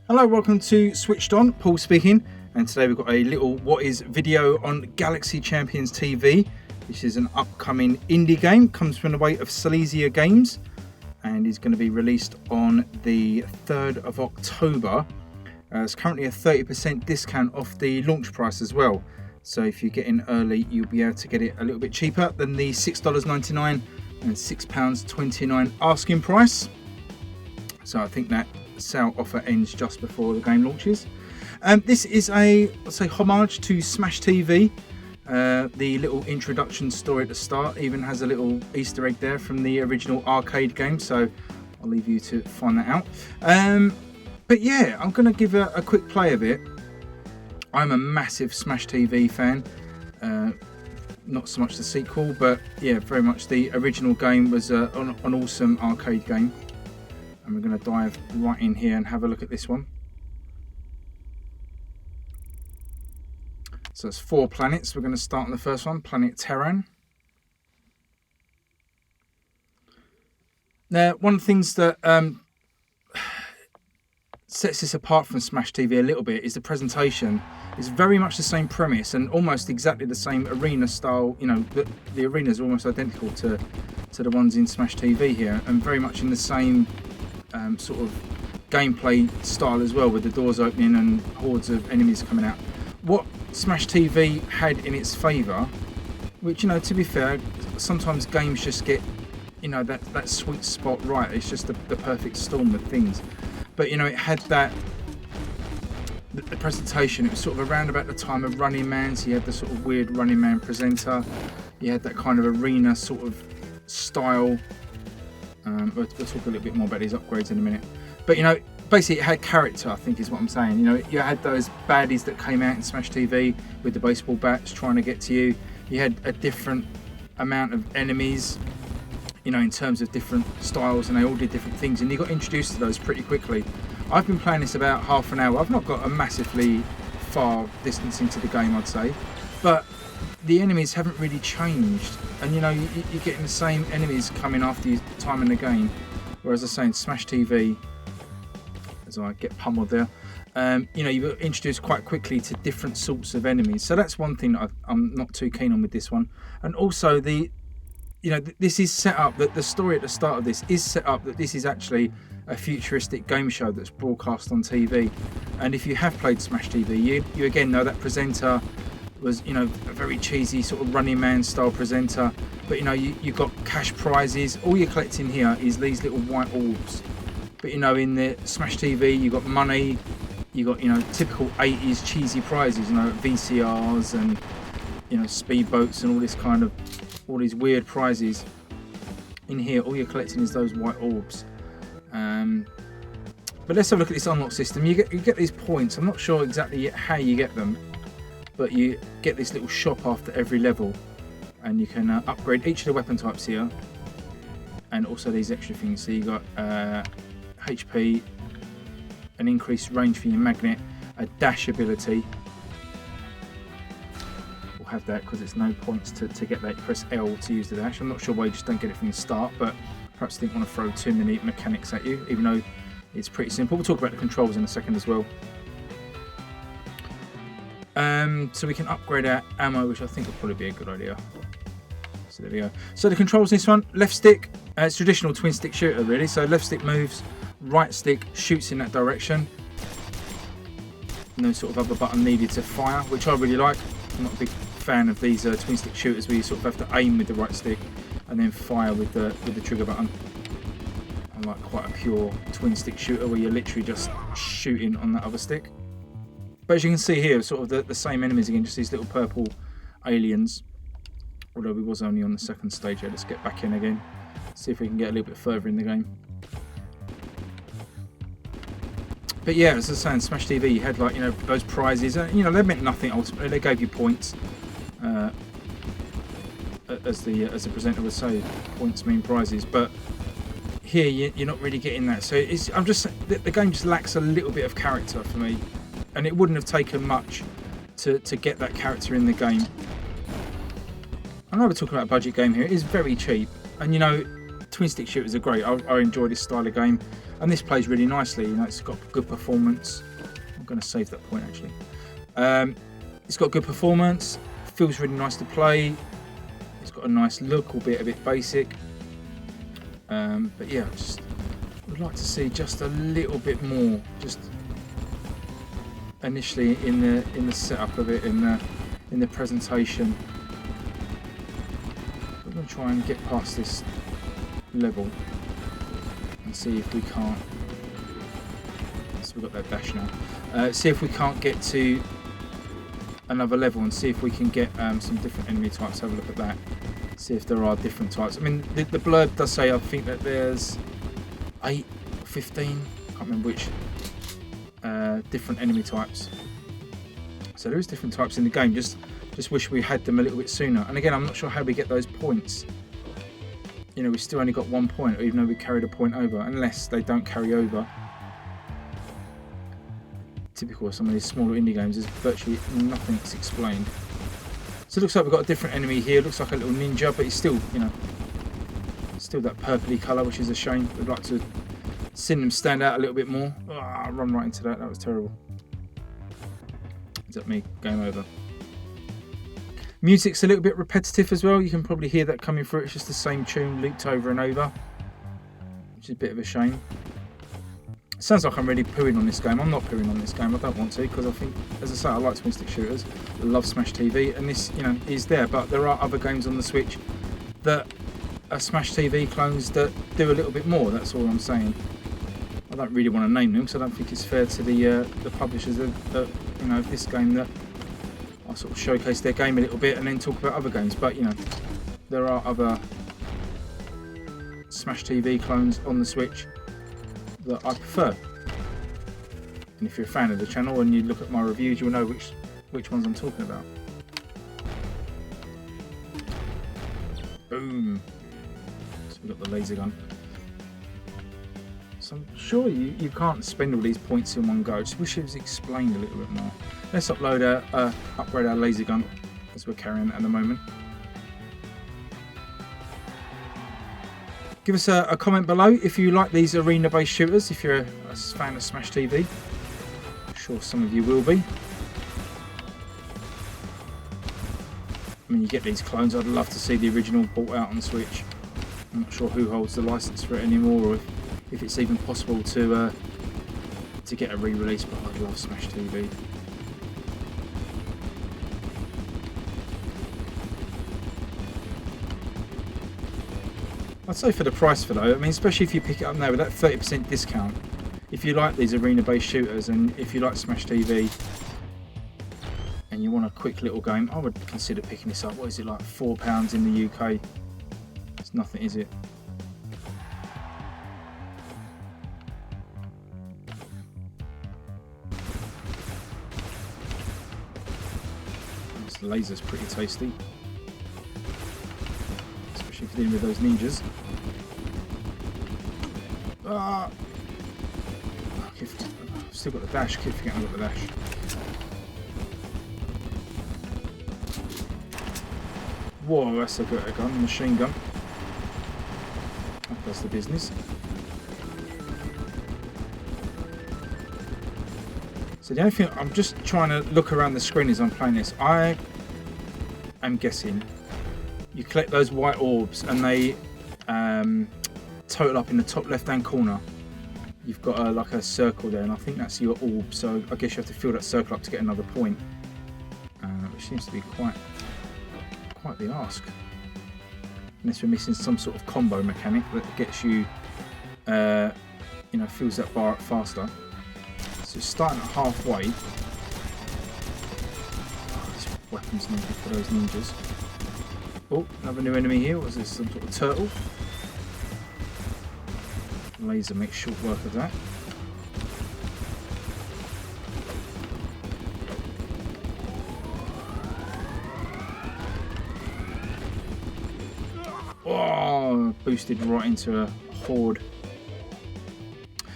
Hello, welcome to Switched On, Paul speaking, and today we've got a little what is video on Galaxy Champions TV, which is an upcoming indie game, comes from the way of Silesia Games, and is going to be released on the 3rd of October. It's currently a 30% discount off the launch price as well, so if you get in early you'll be able to get it a little bit cheaper than the $6.99 and £6.29 asking price. So I think that sale offer ends just before the game launches. This is a, let's say, homage to Smash TV. The little introduction story at the start even has a little Easter egg there from the original arcade game, so I'll leave you to find that out. But yeah, I'm going to give a quick play of it. I'm a massive Smash TV fan. Not so much the sequel, but yeah, very much the original game was an awesome arcade game. And we're going to dive right in here and have a look at this one. So it's 4 planets. We're going to start on the first one, Planet Terran. Now, one of the things that sets this apart from Smash TV a little bit is the presentation. It's very much the same premise and almost exactly the same arena style. You know, the arenas are almost identical to the ones in Smash TV here, and very much in the same sort of gameplay style as well, with the doors opening and hordes of enemies coming out. What Smash TV had in its favour, which, you know, to be fair, sometimes games just get, you know, that sweet spot right. It's just the perfect storm of things. But, you know, it had that, the presentation, it was sort of around about the time of Running Man, so you had the sort of weird Running Man presenter, you had that kind of arena sort of style. We'll talk a little bit more about these upgrades in a minute. But, you know, basically it had character, I think is what I'm saying. You know, you had those baddies that came out in Smash TV with the baseball bats trying to get to you. You had a different amount of enemies, you know, in terms of different styles, and they all did different things, and you got introduced to those pretty quickly. I've been playing this about half an hour. I've not got a massively far distance into the game, I'd say, but the enemies haven't really changed, and you know, you're getting the same enemies coming after you time in the game, whereas I say in Smash TV, as I get pummeled there, you know, you were introduced quite quickly to different sorts of enemies. So that's one thing that I'm not too keen on with this one. And also you know, this is set up, that the story at the start of this is set up that this is actually a futuristic game show that's broadcast on TV. And if you have played Smash TV, you again know that presenter was, you know, a very cheesy sort of Running Man style presenter. But, you know, you've got cash prizes. All you're collecting here is these little white orbs. But, you know, in the Smash TV, you got money, you got, you know, typical 80s cheesy prizes, you know, VCRs and, you know, speedboats and all this kind of, all these weird prizes. In here, all you're collecting is those white orbs. But let's have a look at this unlock system. You get these points. I'm not sure exactly how you get them, but you get this little shop after every level, and you can upgrade each of the weapon types here, and also these extra things. So you got HP, an increased range for your magnet, a dash ability. We'll have that because it's no points to get that. You press L to use the dash. I'm not sure why you just don't get it from the start, but perhaps didn't want to throw too many mechanics at you, even though it's pretty simple. We'll talk about the controls in a second as well. So we can upgrade our ammo, which I think will probably be a good idea. So there we go. So the controls in this one, left stick, it's traditional twin stick shooter really. So left stick moves, right stick shoots in that direction. No sort of other button needed to fire, which I really like. I'm not a big fan of these twin stick shooters where you sort of have to aim with the right stick and then fire with the trigger button. I like quite a pure twin stick shooter where you're literally just shooting on that other stick. But as you can see here, sort of the same enemies again, just these little purple aliens. Although we was only on the second stage here. Let's get back in again. See if we can get a little bit further in the game. But yeah, as I was saying, Smash TV, you had, like, you know, those prizes. You know, they meant nothing ultimately. They gave you points. As the presenter would say, points mean prizes. But here you're not really getting that. So the game just lacks a little bit of character for me. And it wouldn't have taken much to get that character in the game. I know we're talking about a budget game here. It is very cheap, and you know, twin stick shooters are great. I enjoy this style of game. And this plays really nicely. You know, it's got good performance. I'm going to save that point actually. It's got good performance. Feels really nice to play. It's got a nice look, albeit a bit basic. But yeah, just would like to see just a little bit more, just initially in the setup of it, in the presentation. We're going to try and get past this level and see if we can't. So we've got that dash now. See if we can't get to another level and see if we can get some different enemy types. Have a look at that. See if there are different types. I mean, the blurb does say, I think that there's 8, 15, can't remember which, different enemy types. So there is different types in the game. Just wish we had them a little bit sooner. And again, I'm not sure how we get those points. You know, we still only got 1 point, even though we carried a point over, unless they don't carry over. Typical of some of these smaller indie games, there's virtually nothing that's explained. So it looks like we've got a different enemy here. It looks like a little ninja, but he's still, you know, still that purpley colour, which is a shame. We'd like to see them stand out a little bit more. Oh, I run right into that. That was terrible. Is that me? Game over. Music's a little bit repetitive as well. You can probably hear that coming through. It's just the same tune looped over and over, which is a bit of a shame. Sounds like I'm really pooing on this game. I'm not pooing on this game. I don't want to, because I think, as I say, I like twin stick shooters. I love Smash TV, and this, you know, is there. But there are other games on the Switch that are Smash TV clones that do a little bit more. That's all I'm saying. I don't really want to name them, because I don't think it's fair to the publishers of you know, this game that I sort of showcase their game a little bit and then talk about other games. But you know, there are other Smash TV clones on the Switch that I prefer. And if you're a fan of the channel and you look at my reviews, you'll know which ones I'm talking about. Boom. So we've got the laser gun. So I'm sure you can't spend all these points in one go. I just wish it was explained a little bit more. Let's upgrade our laser gun as we're carrying it at the moment. Give us a comment below if you like these arena-based shooters, if you're a fan of Smash TV. I'm sure some of you will be. I mean, you get these clones. I'd love to see the original brought out on Switch. I'm not sure who holds the license for it anymore, or if it's even possible to get a re-release, but I'd love Smash TV. I'd say for the price for though, I mean, especially if you pick it up now with that 30% discount, if you like these arena-based shooters and if you like Smash TV and you want a quick little game, I would consider picking this up. What is it, like £4 in the UK? It's nothing, is it? This laser's pretty tasty. If you're dealing with those ninjas. Ah! I've still got the dash, keep forgetting I've got the dash. Whoa, that's a good gun, machine gun. That does the business. So the only thing, I'm just trying to look around the screen as I'm playing this. I am guessing you collect those white orbs and they total up in the top left hand corner. You've got like a circle there, and I think that's your orb, so I guess you have to fill that circle up to get another point, which seems to be quite the ask, unless we're missing some sort of combo mechanic that gets you you know, fills that bar up faster. So starting at halfway. Oh, this weapon's needed for those ninjas. Oh, another new enemy here. What is this? Some sort of turtle? Laser makes short work of that. Oh, boosted right into a horde.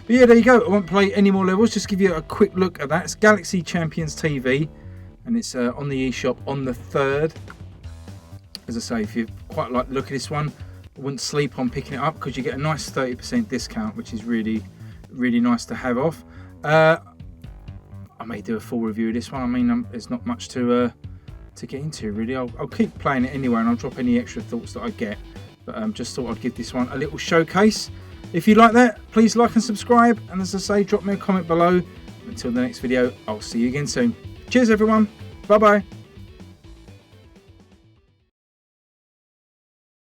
But yeah, there you go. I won't play any more levels. Just give you a quick look at that. It's Galaxy Champions TV, and it's on the eShop on the 3rd. As I say, if you quite like the look of this one, I wouldn't sleep on picking it up because you get a nice 30% discount, which is really, really nice to have off. I may do a full review of this one. I mean, there's not much to get into really. I'll keep playing it anyway, and I'll drop any extra thoughts that I get. But just thought I'd give this one a little showcase. If you like that, please like and subscribe. And as I say, drop me a comment below. Until the next video, I'll see you again soon. Cheers everyone. Bye bye.